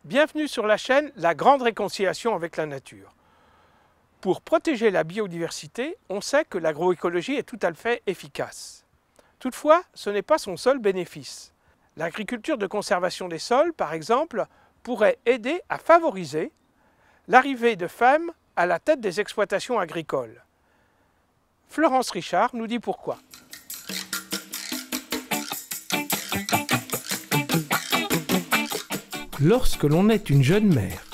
Bienvenue sur la chaîne La Grande Réconciliation avec la nature. Pour protéger la biodiversité, on sait que l'agroécologie est tout à fait efficace. Toutefois, ce n'est pas son seul bénéfice. L'agriculture de conservation des sols, par exemple, pourrait aider à favoriser l'arrivée de femmes à la tête des exploitations agricoles. Florence Richard nous dit pourquoi. Lorsque l'on est une jeune mère,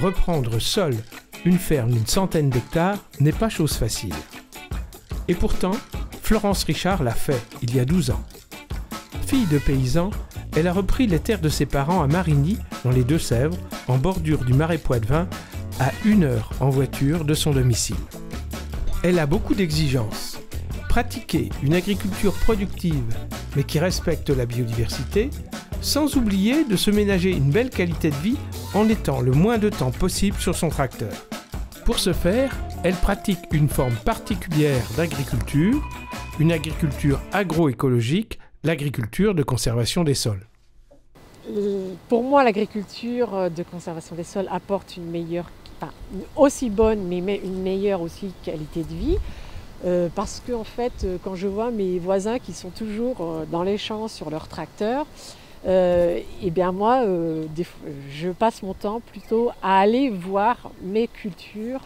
reprendre seule une ferme d'une centaine d'hectares n'est pas chose facile. Et pourtant, Florence Richard l'a fait il y a 12 ans. Fille de paysan, elle a repris les terres de ses parents à Marigny, dans les Deux-Sèvres, en bordure du Marais Poitevin, à 1 heure en voiture de son domicile. Elle a beaucoup d'exigences. Pratiquer une agriculture productive, mais qui respecte la biodiversité, sans oublier de se ménager une belle qualité de vie en étant le moins de temps possible sur son tracteur. Pour ce faire, elle pratique une forme particulière d'agriculture, une agriculture agroécologique, l'agriculture de conservation des sols. Pour moi, l'agriculture de conservation des sols apporte une meilleure, aussi bonne, mais une meilleure aussi qualité de vie. Parce que en fait, quand je vois mes voisins qui sont toujours dans les champs sur leur tracteur, et bien moi, je passe mon temps plutôt à aller voir mes cultures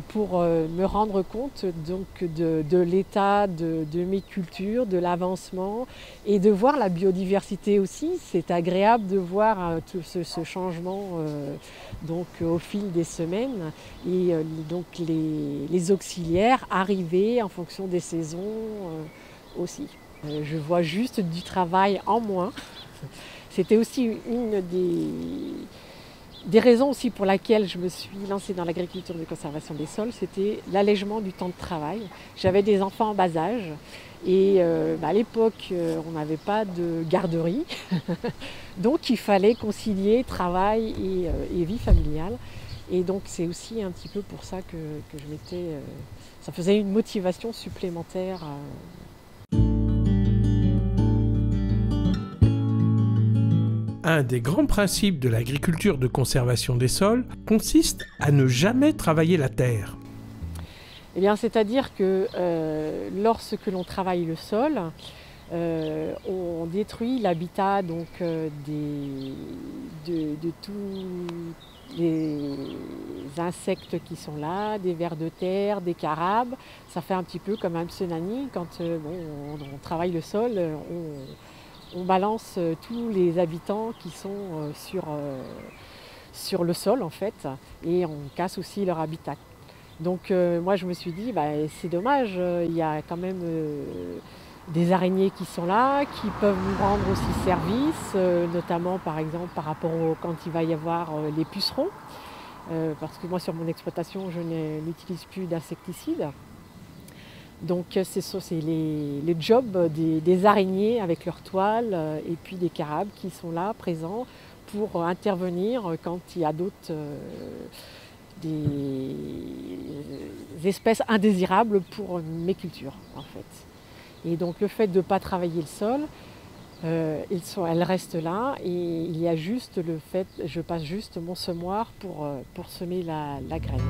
pour me rendre compte donc, de l'état de mes cultures, de l'avancement et de voir la biodiversité aussi. C'est agréable de voir tout ce changement donc, au fil des semaines et donc les auxiliaires arriver en fonction des saisons aussi. Je vois juste du travail en moins. C'était aussi une des raisons aussi pour laquelle je me suis lancée dans l'agriculture de conservation des sols, c'était l'allègement du temps de travail. J'avais des enfants en bas âge et à l'époque, on n'avait pas de garderie, donc il fallait concilier travail et vie familiale. Et donc c'est aussi un petit peu pour ça que je m'étais... ça faisait une motivation supplémentaire. Un des grands principes de l'agriculture de conservation des sols consiste à ne jamais travailler la terre. Eh bien, c'est-à-dire que lorsque l'on travaille le sol, on détruit l'habitat donc, de tous les insectes qui sont là, des vers de terre, des carabes. Ça fait un petit peu comme un tsunami quand on travaille le sol. On balance tous les habitants qui sont sur le sol en fait et on casse aussi leur habitat. Donc moi je me suis dit c'est dommage, il y a quand même des araignées qui sont là, qui peuvent nous rendre aussi service, notamment par exemple par rapport quand il va y avoir les pucerons, parce que moi sur mon exploitation je n'utilise plus d'insecticides. Donc c'est les jobs des araignées avec leurs toiles et puis des carabes qui sont là, présents, pour intervenir quand il y a d'autres des espèces indésirables pour mes cultures en fait. Et donc le fait de ne pas travailler le sol, elles restent là et il y a juste le fait, je passe juste mon semoir pour semer la graine.